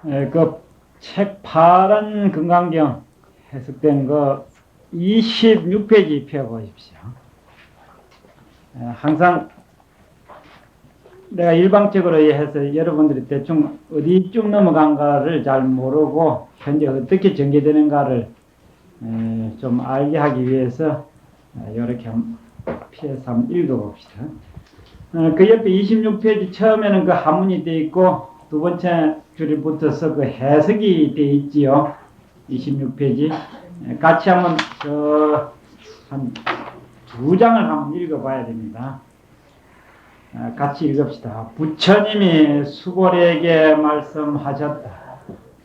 그 책 파란 건강경 해석된 거 26페이지 펴보십시오. 항상 내가 일방적으로 해서 여러분들이 대충 어디 쭉 넘어간가를 잘 모르고 현재 어떻게 전개되는가를 좀 알게 하기 위해서 이렇게 피해서 한번 읽어봅시다. 그 옆에 26페이지 처음에는 그 한문이 되어 있고 두 번째 줄이 붙어서 그 해석이 되어 있지요. 26페이지. 같이 한번 한 두 장을 한번 읽어봐야 됩니다. 같이 읽읍시다. 부처님이 수고리에게 말씀하셨다.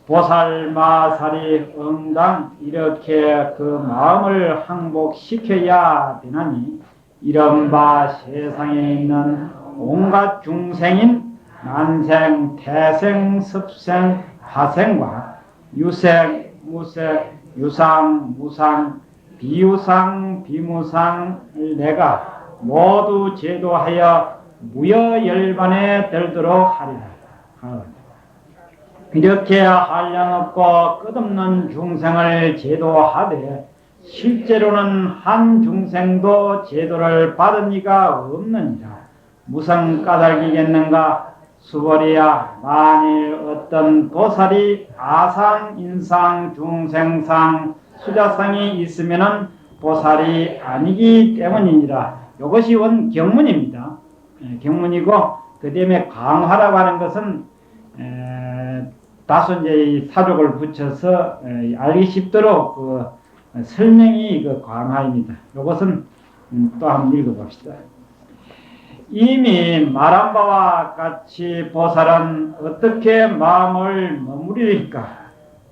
보살마살이 응당 이렇게 그 마음을 항복시켜야 되나니 이른바 세상에 있는 온갖 중생인 난생, 태생, 습생, 화생과 유색, 무색, 유상, 무상, 비유상, 비무상을 내가 모두 제도하여 무여열반에 들도록 하리라. 이렇게 한량없고 끝없는 중생을 제도하되 실제로는 한 중생도 제도를 받은 이가 없느니라. 무슨 까닭이겠는가? 수벌이야, 만일 어떤 보살이 아상, 인상, 중생상, 수자상이 있으면은 보살이 아니기 때문이니라. 이것이 원 경문입니다. 경문이고 그 다음에 강화라고 하는 것은 다소 이제 사족을 붙여서 알기 쉽도록 그 설명이 그 강화입니다. 이것은 또 한번 읽어봅시다. 이미 말한 바와 같이 보살은 어떻게 마음을 머무리리까?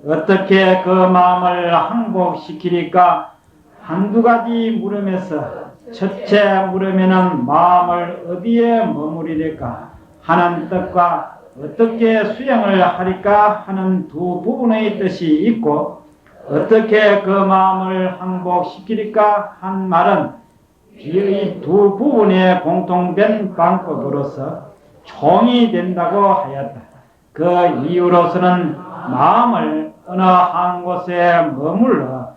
어떻게 그 마음을 항복시키리까? 한두 가지 물음에서 첫째 물으면은 마음을 어디에 머무리릴까 하는 뜻과 어떻게 수행을 하리까 하는 두 부분의 뜻이 있고 어떻게 그 마음을 항복시키리까 한 말은 이 두 부분의 공통된 방법으로서 총이 된다고 하였다. 그 이유로서는 마음을 어느 한 곳에 머물러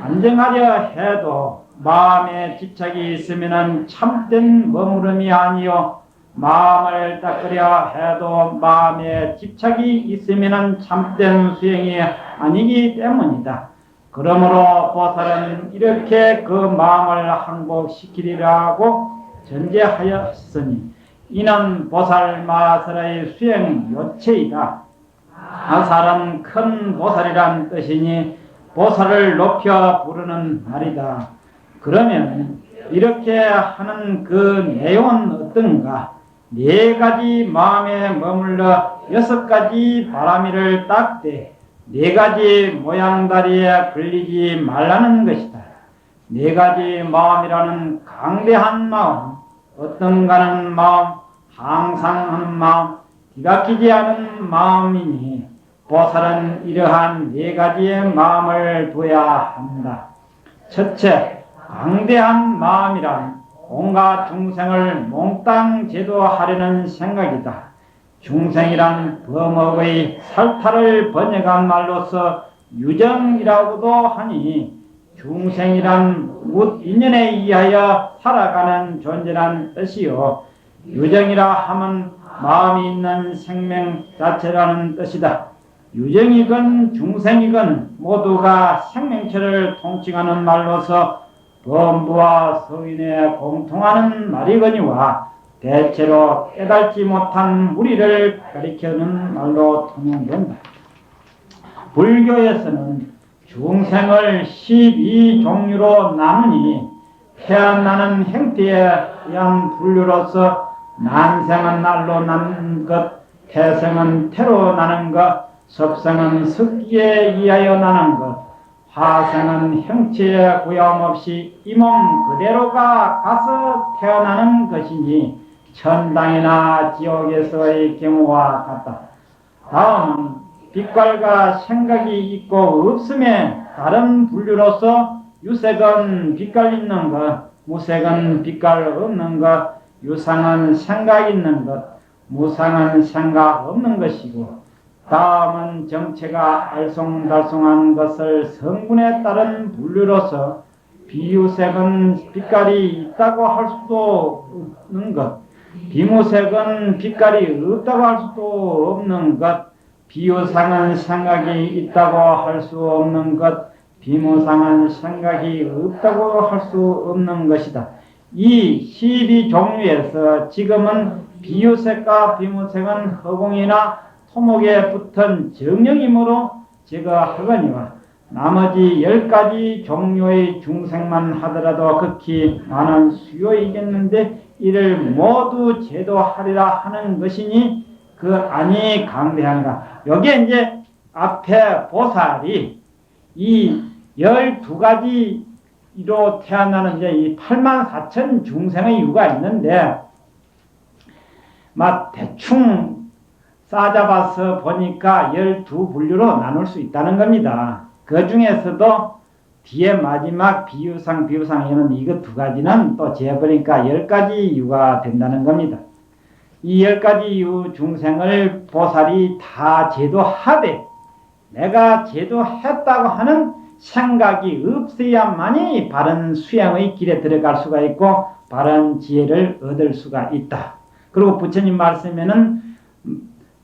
안정하려 해도 마음에 집착이 있으면 참된 머무름이 아니요 마음을 닦으려 해도 마음에 집착이 있으면 참된 수행이 아니기 때문이다. 그러므로 보살은 이렇게 그 마음을 항복시키리라고 전제하였으니 이는 보살마살의 수행 요체이다. 마살은 큰 보살이란 뜻이니 보살을 높여 부르는 말이다. 그러면 이렇게 하는 그 내용은 어떤가? 네 가지 마음에 머물러 여섯 가지 바라미를 닦되 네 가지 모양다리에 걸리지 말라는 것이다. 네 가지 마음이라는 강대한 마음, 어떤가는 마음, 항상 하는 마음, 뒤바뀌지 않은 마음이니 보살은 이러한 네 가지의 마음을 둬야 한다. 첫째, 강대한 마음이란 온갖 중생을 몽땅 제도하려는 생각이다. 중생이란 범업의 살타를 번역한 말로서 유정이라고도 하니 중생이란 묻 인연에 의하여 살아가는 존재란 뜻이요 유정이라 하면 마음이 있는 생명 자체라는 뜻이다. 유정이건 중생이건 모두가 생명체를 통칭하는 말로서 범부와 성인에 공통하는 말이거니와 대체로 깨닫지 못한 무리를 가리키는 말로 통용된다. 불교에서는 중생을 12종류로 나누니 태어나는 형태에 의한 분류로서 난생은 날로 나는 것, 태생은 태로 나는 것, 섭생은 습기에 의하여 나는 것, 화생은 형체에 구염없이 이 몸 그대로가 가서 태어나는 것이니 천당이나 지옥에서의 경우와 같다. 다음은 빛깔과 생각이 있고 없음에 다른 분류로서 유색은 빛깔 있는 것, 무색은 빛깔 없는 것, 유상은 생각 있는 것, 무상은 생각 없는 것이고 다음은 정체가 알쏭달쏭한 것을 성분에 따른 분류로서 비유색은 빛깔이 있다고 할 수도 없는 것, 비무색은 빛깔이 없다고 할 수도 없는 것, 비유상은 생각이 있다고 할 수 없는 것, 비무상은 생각이 없다고 할 수 없는 것이다. 이 12종류에서 지금은 비유색과 비무색은 허공이나 토목에 붙은 정령이므로 제거하거니와 나머지 10가지 종류의 중생만 하더라도 극히 많은 수요이겠는데 이를 모두 제도하리라 하는 것이니 그 안이 강대한가. 여기에 이제 앞에 보살이 이 12가지로 태어나는 이제 이 84,000 중생의 이유가 있는데 막 대충 싸잡아서 보니까 12분류로 나눌 수 있다는 겁니다. 그 중에서도 뒤에 마지막 비유상에는 이거 2가지는 또 재버리니까 10가지 이유가 된다는 겁니다. 이 10가지 이유 중생을 보살이 다 제도하되 내가 제도했다고 하는 생각이 없어야만이 바른 수행의 길에 들어갈 수가 있고 바른 지혜를 얻을 수가 있다. 그리고 부처님 말씀에는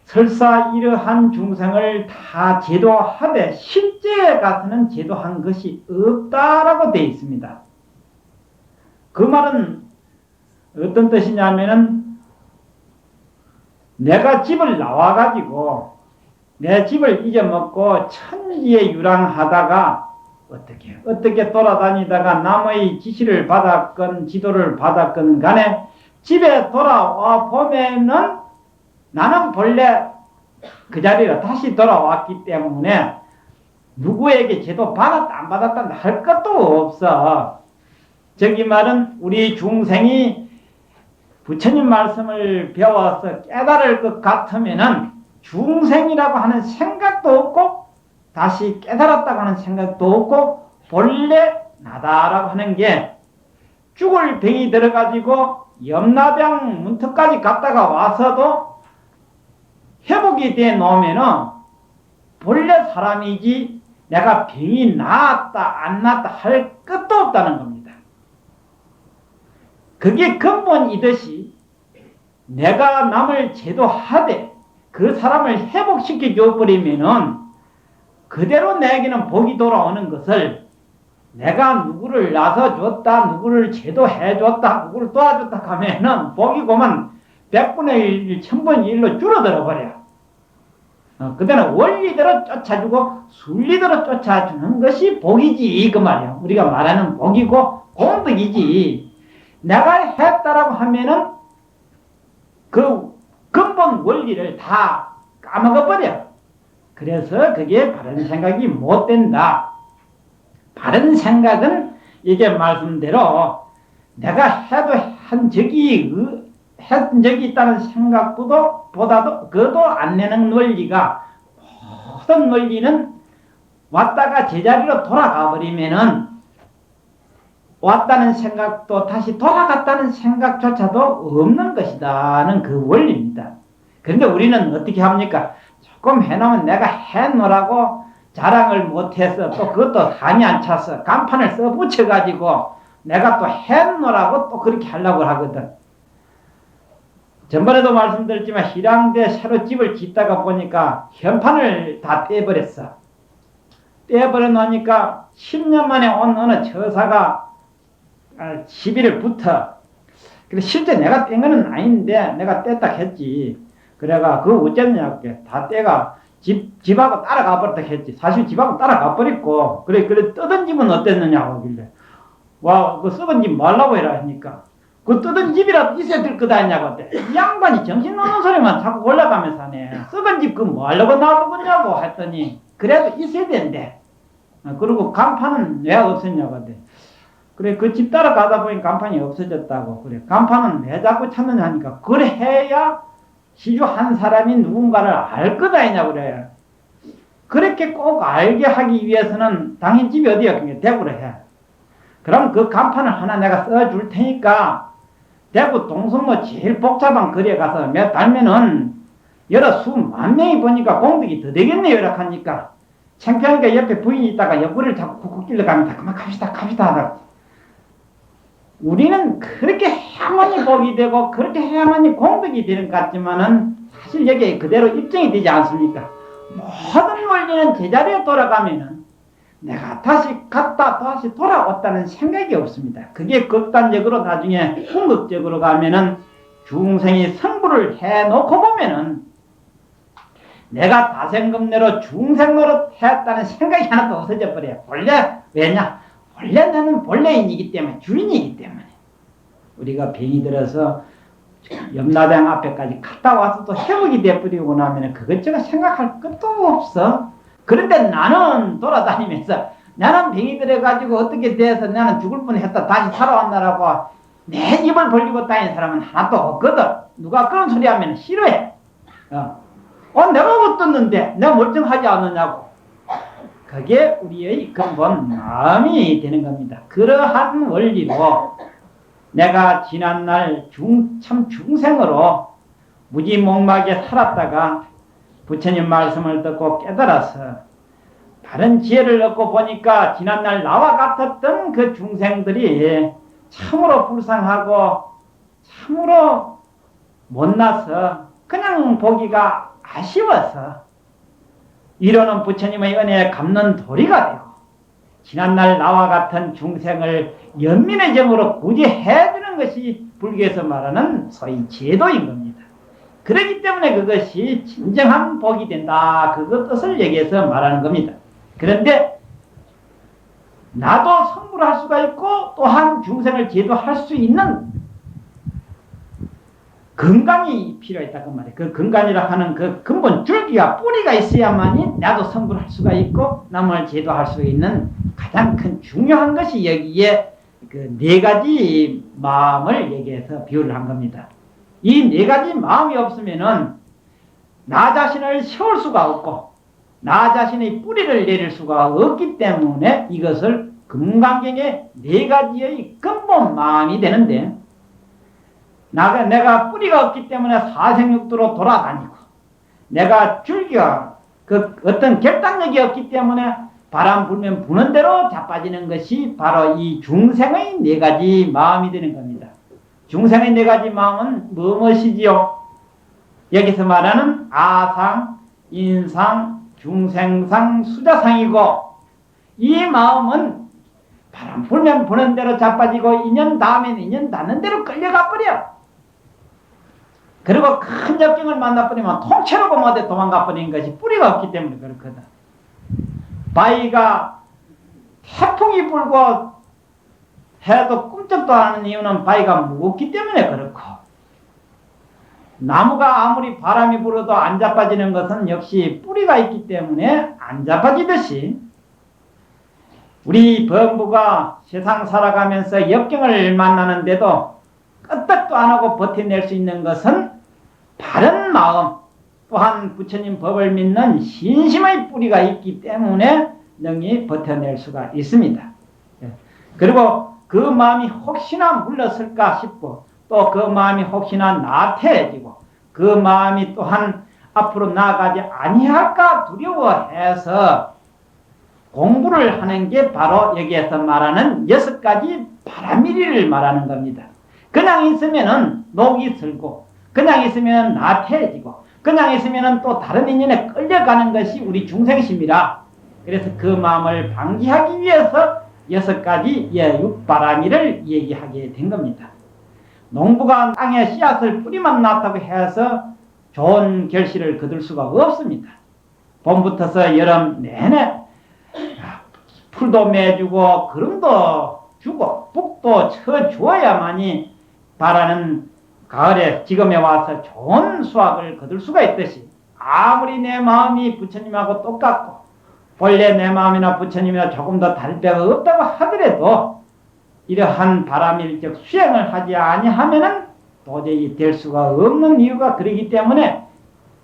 설사 이러한 중생을 다 제도하되 실제에 가서는 제도한 것이 없다라고 되어 있습니다. 그 말은 어떤 뜻이냐면은 내가 집을 나와가지고 내 집을 잊어먹고 천지에 유랑하다가 어떻게 돌아다니다가 남의 지시를 받았건 지도를 받았건 간에 집에 돌아와 보면은 나는 본래 그 자리로 다시 돌아왔기 때문에 누구에게 제도 받았다 안 받았다 할 것도 없어. 저기 말은 우리 중생이 부처님 말씀을 배워서 깨달을 것 같으면은 중생이라고 하는 생각도 없고 다시 깨달았다고 하는 생각도 없고 본래 나다라고 하는 게 죽을 병이 들어가지고 염라병 문턱까지 갔다가 와서도 회복이 돼 놓으면은 본래 사람이지 내가 병이 나았다 안 나았다 할 것도 없다는 겁니다. 그게 근본이듯이 내가 남을 제도하되 그 사람을 회복시켜 줘버리면은 그대로 내게는 복이 돌아오는 것을 내가 누구를 나서줬다 누구를 제도해줬다 누구를 도와줬다 하면은 복이 고만 100분의 1, 1000분의 1로 줄어들어 버려. 그때는 원리대로 쫓아주고 순리대로 쫓아주는 것이 복이지 그 말이야. 우리가 말하는 복이고 공덕이지. 내가 했다라고 하면은 그 근본 원리를 다 까먹어버려. 그래서 그게 바른 생각이 못 된다. 바른 생각은 이게 말씀대로 내가 해도 한 적이 있다는 생각보다도 그도 안 내는 논리가 모든 논리는 왔다가 제자리로 돌아가 버리면은 왔다는 생각도 다시 돌아갔다는 생각조차도 없는 것이다는 그 원리입니다. 그런데 우리는 어떻게 합니까? 조금 해놓으면 내가 해놓으라고 자랑을 못해서 또 그것도 한이 안 차서 간판을 써붙여가지고 내가 또 해놓으라고 또 그렇게 하려고 하거든. 전번에도 말씀드렸지만 희랑대 새로 집을 짓다가 보니까 현판을 다 떼버렸어. 떼버려 놓으니까 10년 만에 온 어느 처사가 시비를 붙어. 그래서 실제 내가 뗀 거는 아닌데 내가 뗐다 했지. 그래가 그거 어쨌냐고 다 떼가 집하고 따라가 버렸다 했지. 사실 집하고 따라가 버렸고 그래 뜯은 집은 어땠느냐고 하길래 와 그 썩은 집 말라고 해라 하니까 그 뜯은 집이라도 있어야 될 거다 했냐고 이 양반이 정신 나는 소리만 자꾸 올라가면서 하네. 썩은 집 그 뭐하려고 놔두겠냐고 했더니 그래도 있어야 된대. 그리고 간판은 왜 없었냐고 하대. 그래 그 집 따라가다 보니 간판이 없어졌다고. 그래 간판은 왜 자꾸 찾느냐 하니까 그래 해야 시주 한 사람이 누군가를 알 거다 했냐고 그래. 그렇게 꼭 알게 하기 위해서는 당신 집이 어디야? 그게 대구로 해. 그럼 그 간판을 하나 내가 써줄 테니까 대구 동성로 제일 복잡한 거리에 가서 몇 달면은 여러 수만 명이 보니까 공덕이 더 되겠네요. 이렇게 하니까 창피하니까 옆에 부인이 있다가 옆구리를 자꾸 쿡쿡 찔러가면서 그만 갑시다 하다. 우리는 그렇게 해야만이 복이 되고 그렇게 해야만이 공덕이 되는 것 같지만은 사실 여기에 그대로 입증이 되지 않습니까? 모든 원리는 제자리에 돌아가면은 내가 다시 갔다 다시 돌아왔다는 생각이 없습니다. 그게 극단적으로 나중에 궁극적으로 가면은 중생이 성불을 해놓고 보면은 내가 다생금내로 중생노릇 했다는 생각이 하나도 없어져 버려요. 원래 왜냐? 원래 나는 본래인이기 때문에 주인이기 때문에 우리가 병이 들어서 염라대왕 앞에까지 갔다 와서 또 회복이 돼버리고 나면 그것저것 생각할 것도 없어. 그런데 나는 돌아다니면서 나는 병이 들어가지고 어떻게 돼서 나는 죽을 뻔했다 다시 살아왔나라고 내 입을 벌리고 다니는 사람은 하나도 없거든. 누가 그런 소리 하면 싫어해. 내가 어떻는데 내가 멀쩡하지 않느냐고. 그게 우리의 근본 마음이 되는 겁니다. 그러한 원리로 내가 지난날 참 중생으로 무지몽막에 살았다가 부처님 말씀을 듣고 깨달아서 다른 지혜를 얻고 보니까 지난날 나와 같았던 그 중생들이 참으로 불쌍하고 참으로 못나서 그냥 보기가 아쉬워서 이러는 부처님의 은혜에 갚는 도리가 되고 지난날 나와 같은 중생을 연민의 정으로 구제해주는 것이 불교에서 말하는 소위 제도인 겁니다. 그렇기 때문에 그것이 진정한 복이 된다. 그 뜻을 여기에서 말하는 겁니다. 그런데 나도 성불할 수가 있고 또한 중생을 제도할 수 있는 건강이 필요했다 그 말이에요. 그 건강이라 하는 그 근본 줄기와 뿌리가 있어야만이 나도 성불할 수가 있고 남을 제도할 수 있는 가장 큰 중요한 것이 여기에 그 네 가지 마음을 여기에서 비유를 한 겁니다. 이 네 가지 마음이 없으면은 나 자신을 세울 수가 없고 나 자신의 뿌리를 내릴 수가 없기 때문에 이것을 금강경의 네 가지의 근본 마음이 되는데 내가 뿌리가 없기 때문에 사생육도로 돌아다니고 내가 줄기가 그 어떤 결단력이 없기 때문에 바람 불면 부는 대로 자빠지는 것이 바로 이 중생의 네 가지 마음이 되는 겁니다. 중생의 네 가지 마음은 무엇이지요? 여기서 말하는 아상, 인상, 중생상, 수자상이고 이 마음은 바람 불면 부는 대로 자빠지고 인연 다음엔 인연 닿는 대로 끌려가 버려. 그리고 큰 역경을 만나버리면 통째로 못해 도망가 버리는 것이 뿌리가 없기 때문에 그렇거든. 바위가 태풍이 불고 해도 꿈쩍도 안 하는 이유는 바위가 무겁기 때문에 그렇고 나무가 아무리 바람이 불어도 안 자빠지는 것은 역시 뿌리가 있기 때문에 안 자빠지듯이 우리 범부가 세상 살아가면서 역경을 만나는데도 끄떡도 안 하고 버텨낼 수 있는 것은 바른 마음 또한 부처님 법을 믿는 신심의 뿌리가 있기 때문에 능히 버텨낼 수가 있습니다. 그리고 그 마음이 혹시나 물렀을까 싶고 또 그 마음이 혹시나 나태해지고 그 마음이 또한 앞으로 나아가지 아니할까 두려워해서 공부를 하는 게 바로 여기에서 말하는 6가지 바람일이를 말하는 겁니다. 그냥 있으면은 녹이 슬고 그냥 있으면 나태해지고 그냥 있으면 또 다른 인연에 끌려가는 것이 우리 중생심이라 그래서 그 마음을 방지하기 위해서 6가지 육바람일을 얘기하게 된 겁니다. 농부가 땅에 씨앗을 뿌리만 놨다고 해서 좋은 결실을 거둘 수가 없습니다. 봄부터서 여름 내내 풀도 매주고 거름도 주고 북도 쳐주어야만이 바라는 가을에 지금에 와서 좋은 수확을 거둘 수가 있듯이 아무리 내 마음이 부처님하고 똑같고 본래 내 마음이나 부처님이나 조금 더 다를 데가 없다고 하더라도 이러한 바람일적 수행을 하지 아니하면은 도저히 될 수가 없는 이유가 그러기 때문에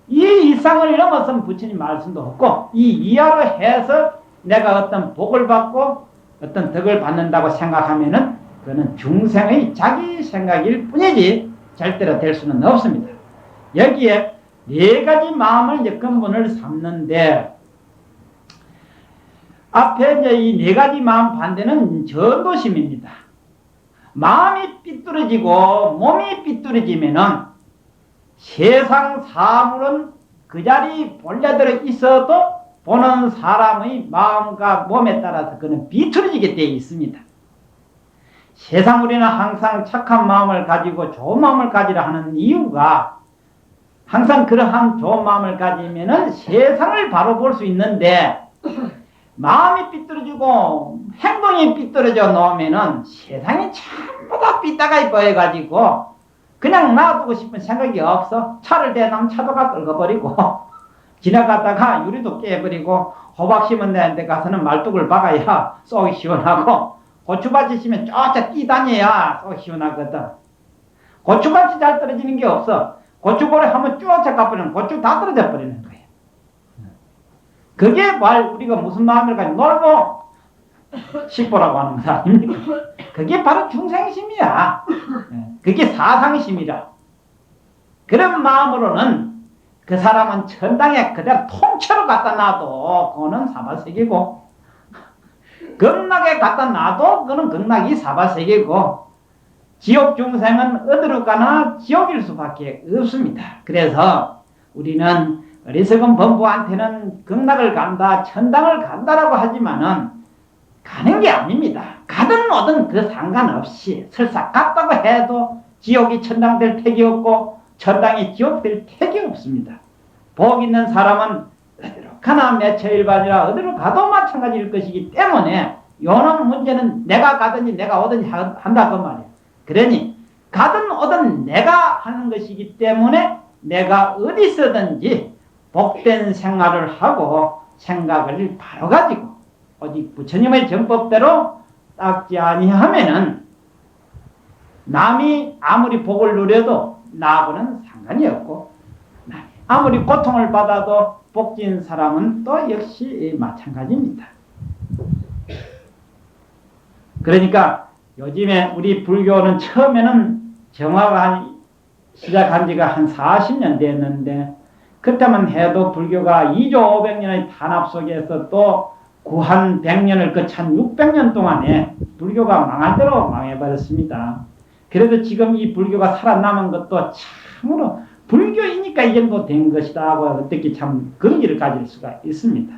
이 이상을 넘어선 부처님 말씀도 없고 이 이하로 해서 내가 어떤 복을 받고 어떤 덕을 받는다고 생각하면은 그거는 중생의 자기 생각일 뿐이지 절대로 될 수는 없습니다. 여기에 네 가지 마음을 이제 근본을 삼는데, 앞에 이제 이 네 가지 마음 반대는 전도심입니다. 마음이 삐뚤어지고 몸이 삐뚤어지면은 세상 사물은 그 자리 본래대로 있어도 보는 사람의 마음과 몸에 따라서 그는 비틀어지게 되어 있습니다. 세상 우리는 항상 착한 마음을 가지고 좋은 마음을 가지라 하는 이유가, 항상 그러한 좋은 마음을 가지면은 세상을 바로 볼 수 있는데, 마음이 삐뚤어지고 행동이 삐뚤어져 놓으면은 세상이 전부 다 삐딱하게 보여가지고 그냥 놔두고 싶은 생각이 없어. 차를 대놓으면 차도가 긁어버리고 지나가다가 유리도 깨버리고, 호박 심은 데 가서는 말뚝을 박아야 쏙이 시원하고, 고추밭이 심으면 쫓아 뛰다녀야 쏙 시원하거든. 고추밭이 잘 떨어지는 게 없어. 고추고래 하면 쫓아 가버리면 고추 다 떨어져 버리는 거예요. 그게 우리가 무슨 마음을 가지고 놀고 싶보라고 하는 것 아닙니까? 그게 바로 중생심이야. 그게 사상심이라. 그런 마음으로는 그 사람은 천당에 그대로 통째로 갖다 놔도 그거는 사바세계고, 극락에 갖다 놔도 그거는 극락이 사바세계고, 지옥 중생은 어디로 가나 지옥일 수밖에 없습니다. 그래서 우리는 어리석은 범부한테는 극락을 간다, 천당을 간다라고 하지만은 가는 게 아닙니다. 가든 오든 그 상관없이, 설사 갔다고 해도 지옥이 천당 될 택이 없고 천당이 지옥 될 택이 없습니다. 복 있는 사람은 어디로 가나 매처일반이라 어디로 가도 마찬가지일 것이기 때문에 요런 문제는 내가 가든지 내가 오든지 한다 그 말이야. 그러니 가든 오든 내가 하는 것이기 때문에 내가 어디서든지 복된 생활을 하고 생각을 바로 가지고 오직 부처님의 정법대로 닦지 아니하면은 남이 아무리 복을 누려도 나하고는 상관이 없고, 아무리 고통을 받아도 복진 사람은 또 역시 마찬가지입니다. 그러니까 요즘에 우리 불교는 처음에는 정화가 시작한 지가 한 40년 됐는데, 그때만 해도 불교가 2조 500년의 탄압 속에서 또 구한 100년을 거친 600년 동안에 불교가 망할 대로 망해버렸습니다. 그래도 지금 이 불교가 살아남은 것도 참으로 불교이니까 이 정도 된 것이다 하고 어떻게 참 긍지를 가질 수가 있습니다.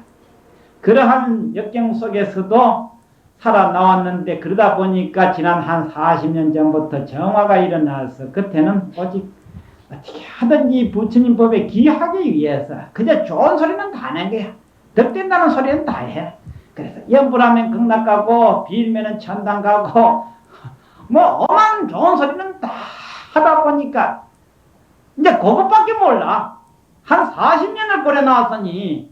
그러한 역경 속에서도 살아나왔는데, 그러다 보니까 지난 한 40년 전부터 정화가 일어나서 그때는 오직 어떻게 하든지 부처님 법에 기하기 위해서 그저 좋은 소리는 다 하는 거야. 덕된다는 소리는 다 해. 그래서 염불하면 극락 가고 빌면은 천당 가고 뭐 엄한 좋은 소리는 다 하다 보니까 이제 그것밖에 몰라. 한 40년을 보내 나왔으니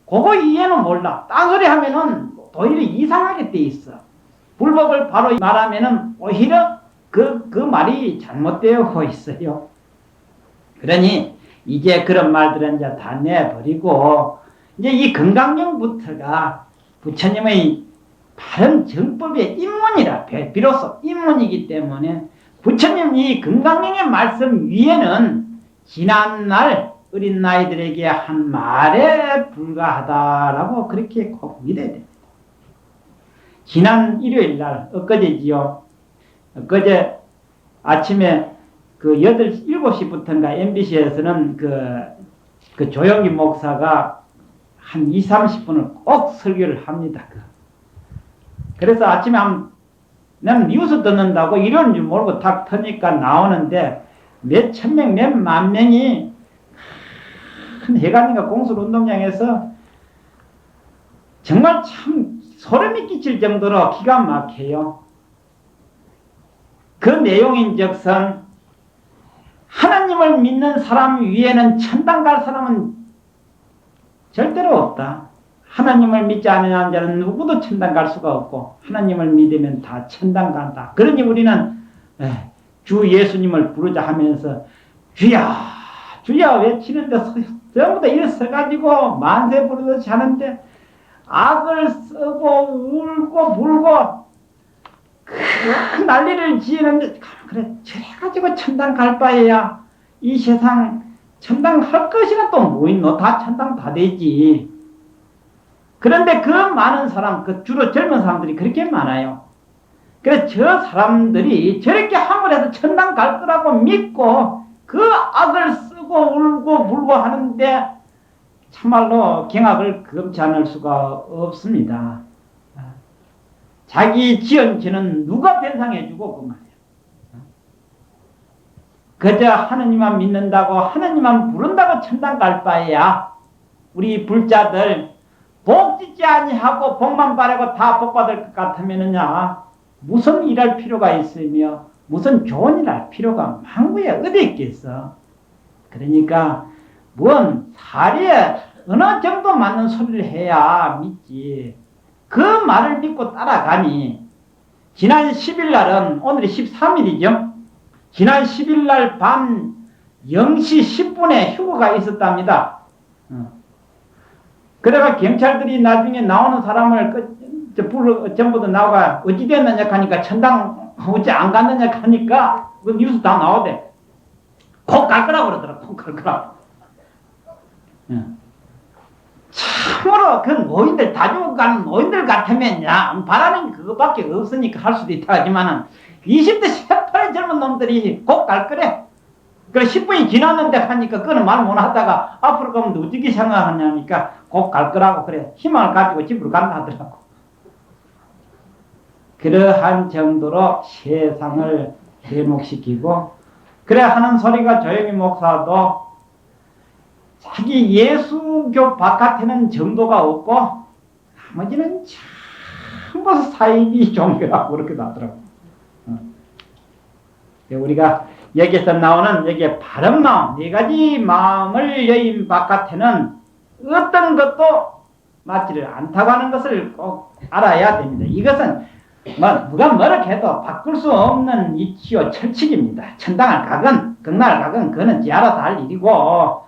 그거 이해는 몰라. 딴소리 하면은 오히려 이상하게 돼 있어. 불법을 바로 말하면은 오히려 그 말이 잘못되어 있어요. 그러니 이제 그런 말들은 이제 다 내버리고, 이제 이 건강경부터가 부처님의 바른 정법의 입문이라, 비로소 입문이기 때문에 부처님 이 건강경의 말씀 위에는 지난날 어린 나이들에게 한 말에 불과하다라고 그렇게 꼭 믿어야 됩니다. 지난 일요일 날, 엊그제지요. 엊그제 아침에 그 7시부터인가 MBC에서는 그 조영기 목사가 한 30분을 꼭 설교를 합니다. 그래서 아침에 난 뉴스 듣는다고 일요일인 줄 모르고 딱 터니까 나오는데 몇 천명, 몇 만 명이 큰 해관인가 공설운동장에서 정말 참 소름이 끼칠 정도로 기가 막혀요. 그 내용인즉슨 하나님을 믿는 사람 위에는 천당 갈 사람은 절대로 없다. 하나님을 믿지 않는 자는 누구도 천당 갈 수가 없고, 하나님을 믿으면 다 천당 간다. 그러니 우리는 주 예수님을 부르자 하면서 주야 주야 외치는데 전부 다 일어서가지고 만세 부르듯이 하는데, 악을 쓰고 울고 불고 큰 난리를 지르는데, 그래 저래가지고 천당 갈 바에야 이 세상 천당 할 것이나 또 뭐 있노? 다 천당 다 되지. 그런데 그 많은 사람, 그 주로 젊은 사람들이 그렇게 많아요. 그래서 저 사람들이 저렇게 함을 해서 천당 갈 거라고 믿고 그 악을 쓰고 울고 불고 하는데 참말로 경악을 금치 않을 수가 없습니다. 자기 지은 죄는 누가 변상해주고 그 말이에요. 그저 하느님만 믿는다고 하느님만 부른다고 천당 갈 바에야 우리 불자들 복 짓지 아니하고 복만 바라고 다 복 받을 것 같으면은야 무슨 일할 필요가 있으며 무슨 좋은 일 할 필요가 망구에 어디 있겠어. 그러니까 뭔 사리에 어느 정도 맞는 소리를 해야 믿지. 그 말을 믿고 따라가니 지난 10일 날은 오늘이 13일이죠. 지난 10일 날 밤 0시 10분에 휴거가 있었답니다. 그래가 경찰들이 나중에 나오는 사람을 전부 다 나오가 어찌 됐느냐 하니까 천당 어찌 안 갔느냐 하니까 그 뉴스 다 나오대. 곧 갈 거라고 그러더라. 곧 갈 거라고. 참으로 그 노인들 다 죽어가는 노인들 같으면 야 바라는 그거밖에 없으니까 할 수도 있다 하지만은 20대 새파란 젊은 놈들이 곧 갈 거래. 그래 10분이 지났는데 하니까 그거는 말 못 하다가 앞으로 가면 어떻게 생각하냐니까 곧 갈 거라고 그래 희망을 가지고 집으로 간다 하더라고. 그러한 정도로 세상을 회복시키고 그래 하는 소리가 조용히 목사도 자기 예수교 바깥에는 정도가 없고 나머지는 전부 사이비 종교라고 그렇게 나더라고. 우리가 여기서 나오는 여기에 바른 마음, 네 가지 마음을 여인 바깥에는 어떤 것도 맞지를 않다고 하는 것을 꼭 알아야 됩니다. 이것은 누가 뭐라 해도 바꿀 수 없는 이치요 철칙입니다. 천당을 가건 극락을 가건 그거는 지 알아서 할 일이고